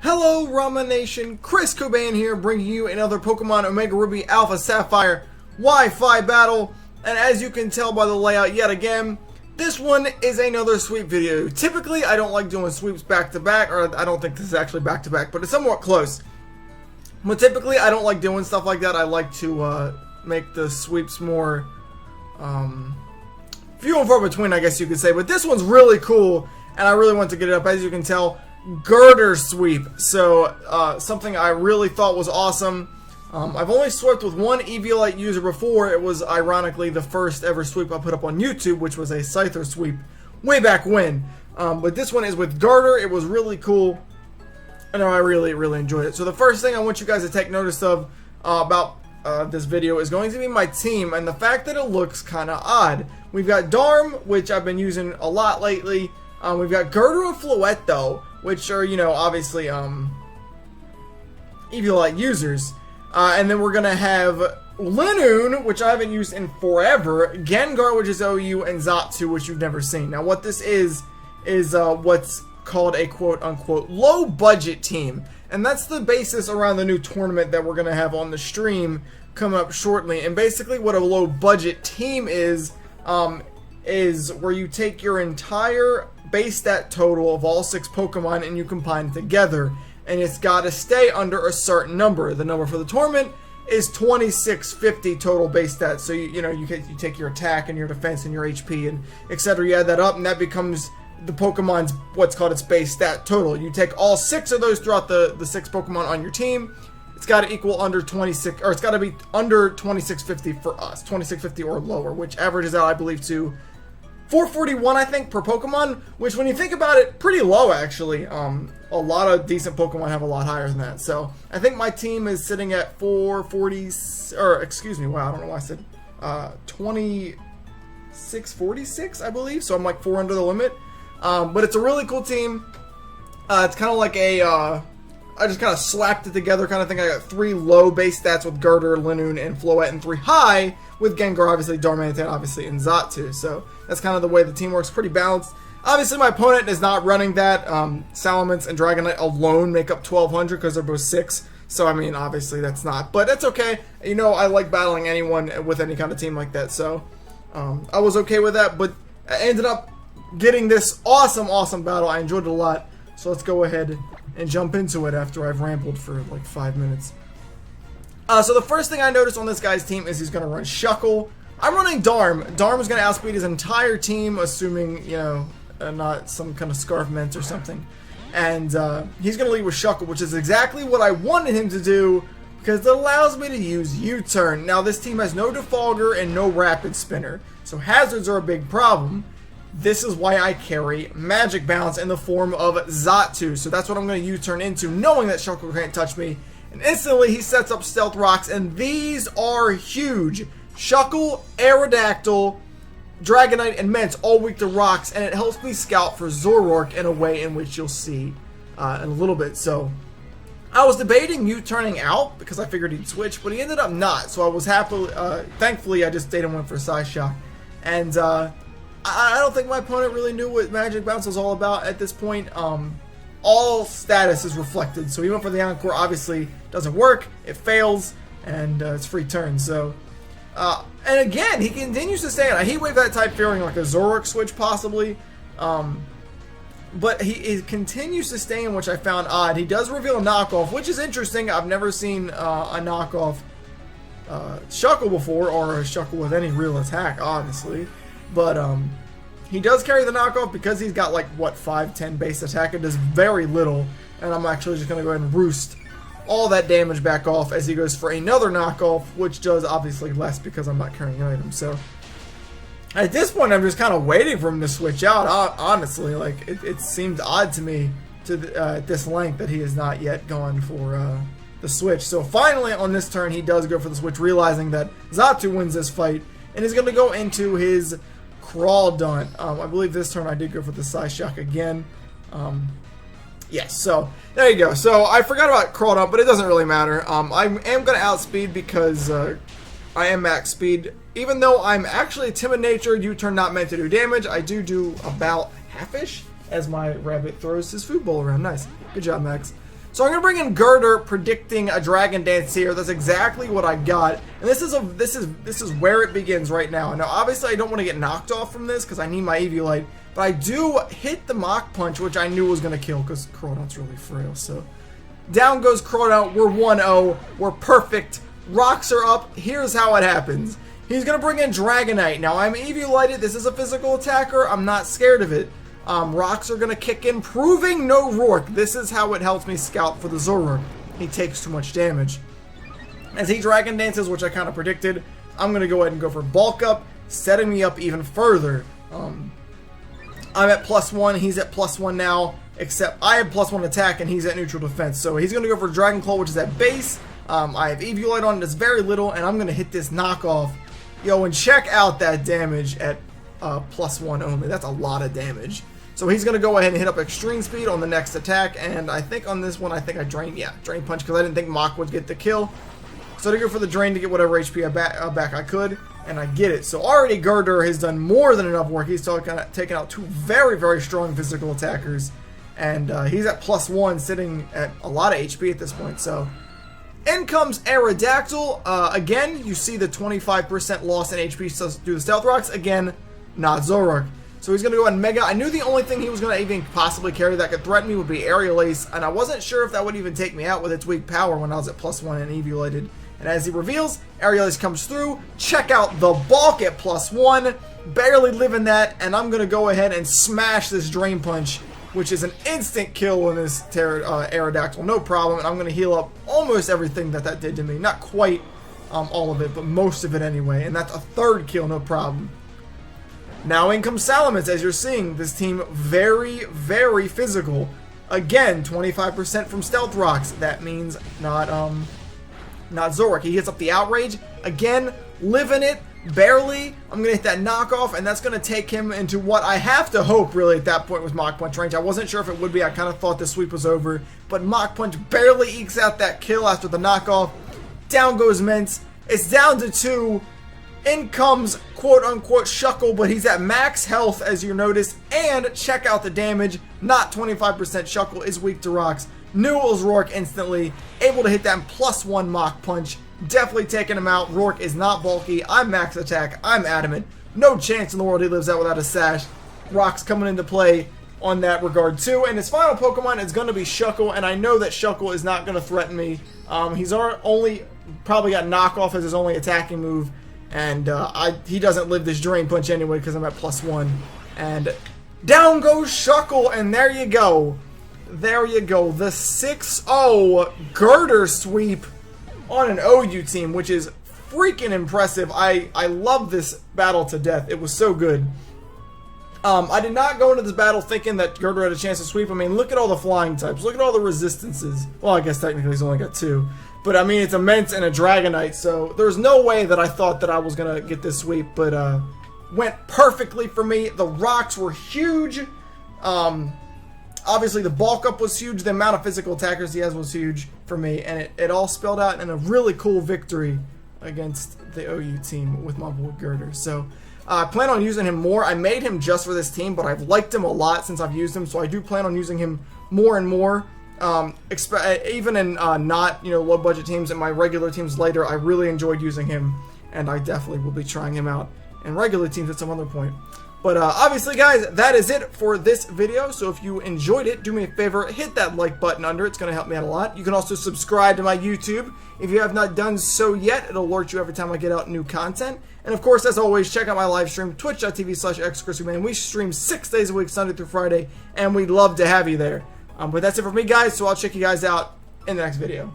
Hello Rama Nation, Chris Cobain here bringing you another Pokemon Omega Ruby Alpha Sapphire Wi-Fi battle. And as you can tell by the layout yet again, this one is another sweep video. Typically I don't like doing sweeps back to back, or I don't think this is actually back to back, but it's somewhat close. But typically I don't like doing stuff like that. I like to make the sweeps more few and far between, I guess you could say. But this one's really cool and I really want to get it up. As you can tell, Gurdurr sweep, so something I really thought was awesome. I've only swept with one Eviolite user before. It was ironically the first ever sweep I put up on YouTube, which was a Scyther sweep way back when. But this one is with Gurdurr. It was really cool, and I really enjoyed it. So the first thing I want you guys to take notice of about this video is going to be my team, and the fact that it looks kind of odd. We've got Darm, which I've been using a lot lately. We've got Gurdurr and Floette, though, which are, you know, obviously Eviolite users. And then we're going to have Linoone, which I haven't used in forever, Gengar, which is OU, and Xatu, which you've never seen. Now, what this is what's called a quote-unquote low-budget team. And that's the basis around the new tournament that we're going to have on the stream coming up shortly. And basically what a low-budget team is where you take your entire base stat total of all 6 Pokemon and you combine it together, and it's got to stay under a certain number. The number for the tournament is 2650 total base stats. So you take your attack and your defense and your HP and etc. You add that up, and that becomes the Pokemon's what's called its base stat total. You take all 6 of those throughout the 6 Pokemon on your team. It's got to equal under 26, or it's got to be under 2650 for us, 2650 or lower, which averages out, I believe, to 441, I think, per Pokemon, which when you think about it, pretty low actually. A lot of decent Pokemon have a lot higher than that. So I think my team is sitting at 440, or excuse me, wow, I don't know why I said 2646, I believe. So I'm like 4 under the limit. But it's a really cool team. It's kind of like a I just kind of slapped it together kind of thing. I got 3 low base stats with Gurdurr, Linoone, and Floette, and 3 high with Gengar, obviously, Darmanitan, obviously, and Xatu. So that's kind of the way the team works, pretty balanced. Obviously, my opponent is not running that. Salamence and Dragonite alone make up 1200 because they're both 6. So, I mean, obviously, that's not. But that's okay. You know, I like battling anyone with any kind of team like that. So, I was okay with that. But I ended up getting this awesome battle. I enjoyed it a lot. So, let's go ahead and jump into it after I've rambled for like 5 minutes. So the first thing I noticed on this guy's team is he's going to run Shuckle. I'm running Darm. Darm is going to outspeed his entire team, assuming, you know, not some kind of Scarf Mint or something. And he's going to lead with Shuckle, which is exactly what I wanted him to do, because it allows me to use U-Turn. Now this team has no Defogger and no Rapid Spinner, so hazards are a big problem. This is why I carry Magic Bounce in the form of Xatu. So that's what I'm going to U-turn into, knowing that Shuckle can't touch me. And instantly he sets up Stealth Rocks, and these are huge. Shuckle, Aerodactyl, Dragonite, and Mence all weak to rocks, and it helps me scout for Zoroark in a way in which you'll see in a little bit. So I was debating U-turning out because I figured he'd switch, but he ended up not. So I was thankfully I just stayed and went for Psyshock. And I don't think my opponent really knew what Magic Bounce was all about at this point. All status is reflected, so he went for the Encore. Obviously doesn't work, it fails, and it's free turn. So, and again, he continues to stay on. He waved that type fearing like a Zoroark switch possibly, but he continues to stay in, which I found odd. He does reveal a knockoff, which is interesting. I've never seen a knockoff Shuckle before, or a Shuckle with any real attack, honestly. But he does carry the knockoff because he's got like, what, 5-10 base attack. It does very little, and I'm actually just going to go ahead and roost all that damage back off as he goes for another knockoff, which does obviously less because I'm not carrying items. So at this point, I'm just kind of waiting for him to switch out, honestly. Like, it seems odd to me at this length that he has not yet gone for the switch. So finally, on this turn, he does go for the switch, realizing that Xatu wins this fight, and he's going to go into his Crawdaunt. I believe this turn I did go for the Psyshock again. Yes, so there you go. So I forgot about Crawdaunt, but it doesn't really matter. I am going to outspeed because I am max speed. Even though I'm actually a timid nature, U-turn not meant to do damage, I do about half-ish as my rabbit throws his food bowl around. Nice. Good job, Max. So I'm going to bring in Gurdurr, predicting a Dragon Dance here. That's exactly what I got. And this is where it begins right now. Now, obviously, I don't want to get knocked off from this because I need my Eviolite. But I do hit the Mach Punch, which I knew was going to kill because Crawdon's really frail. So down goes Crawdon. We're 1-0. We're perfect. Rocks are up. Here's how it happens. He's going to bring in Dragonite. Now, I'm Eviolited. This is a physical attacker. I'm not scared of it. Rocks are going to kick in, proving no Rourke. This is how it helps me scout for the Zoroark. He takes too much damage. As he Dragon Dances, which I kind of predicted, I'm going to go ahead and go for Bulk Up, setting me up even further. I'm at +1. He's at +1 now, except I have +1 attack, and he's at neutral defense. So he's going to go for Dragon Claw, which is at base. I have Eviolite on it. It's very little, and I'm going to hit this knockoff. Yo, and check out that damage at +1 only. That's a lot of damage. So he's going to go ahead and hit up Extreme Speed on the next attack, and I think on this one, I think I Drain Punch, because I didn't think Mach would get the kill. So to go for the Drain to get whatever HP back I could, and I get it. So already Gurdurr has done more than enough work. He's taken out two very, very strong physical attackers, and he's at +1, sitting at a lot of HP at this point. So in comes Aerodactyl. Again, you see the 25% loss in HP due to the Stealth Rocks. Again, not Zoroark. So he's going to go on Mega. I knew the only thing he was going to even possibly carry that could threaten me would be Aerial Ace, and I wasn't sure if that would even take me out with its weak power when I was at +1 and Eviolated. And as he reveals, Aerial Ace comes through. Check out the bulk at +1. Barely living that, and I'm going to go ahead and smash this Drain Punch, which is an instant kill in this Aerodactyl. No problem, and I'm going to heal up almost everything that did to me. Not quite all of it, but most of it anyway. And that's a third kill, no problem. Now in comes Salamence. As you're seeing, this team very, very physical. Again, 25% from Stealth Rocks. That means not Zoroark. He hits up the Outrage. Again, living it, barely. I'm going to hit that knockoff, and that's going to take him into what I have to hope, really, at that point with Mach Punch range. I wasn't sure if it would be. I kind of thought the sweep was over, but Mach Punch barely ekes out that kill after the knockoff. Down goes Mence. It's down to 2. In comes quote-unquote Shuckle, but he's at max health, as you notice, and check out the damage. Not 25% Shuckle is weak to rocks. Knew it was Rourke instantly. Able to hit that +1 Mach Punch. Definitely taking him out. Rourke is not bulky. I'm max attack. I'm adamant. No chance in the world he lives out without a sash. Rocks coming into play on that regard too. And his final Pokemon is going to be Shuckle, and I know that Shuckle is not going to threaten me. He's only probably got knockoff as his only attacking move. And he doesn't live this Drain Punch anyway because I'm at +1. And down goes Shuckle, and there you go. There you go. The 6-0 Gurdurr sweep on an OU team, which is freaking impressive. I love this battle to death. It was so good. I did not go into this battle thinking that Gurdurr had a chance to sweep. I mean, look at all the flying types. Look at all the resistances. Well, I guess technically he's only got 2. But, I mean, it's a Mence and a Dragonite, so there's no way that I thought that I was going to get this sweep, but went perfectly for me. The rocks were huge. Obviously, the bulk up was huge. The amount of physical attackers he has was huge for me, and it all spelled out in a really cool victory against the OU team with my boy Gurdurr. So, I plan on using him more. I made him just for this team, but I've liked him a lot since I've used him, so I do plan on using him more and more. Even in not low budget teams and my regular teams later, I really enjoyed using him, and I definitely will be trying him out in regular teams at some other point. But obviously, guys, that is it for this video. So if you enjoyed it, do me a favor, hit that like button under. It's going to help me out a lot. You can also subscribe to my YouTube. If you have not done so yet, it'll alert you every time I get out new content. And of course, as always, check out my live stream, twitch.tv/xchrisman. We stream 6 days a week, Sunday through Friday, and we'd love to have you there. But that's it for me, guys, so I'll check you guys out in the next video.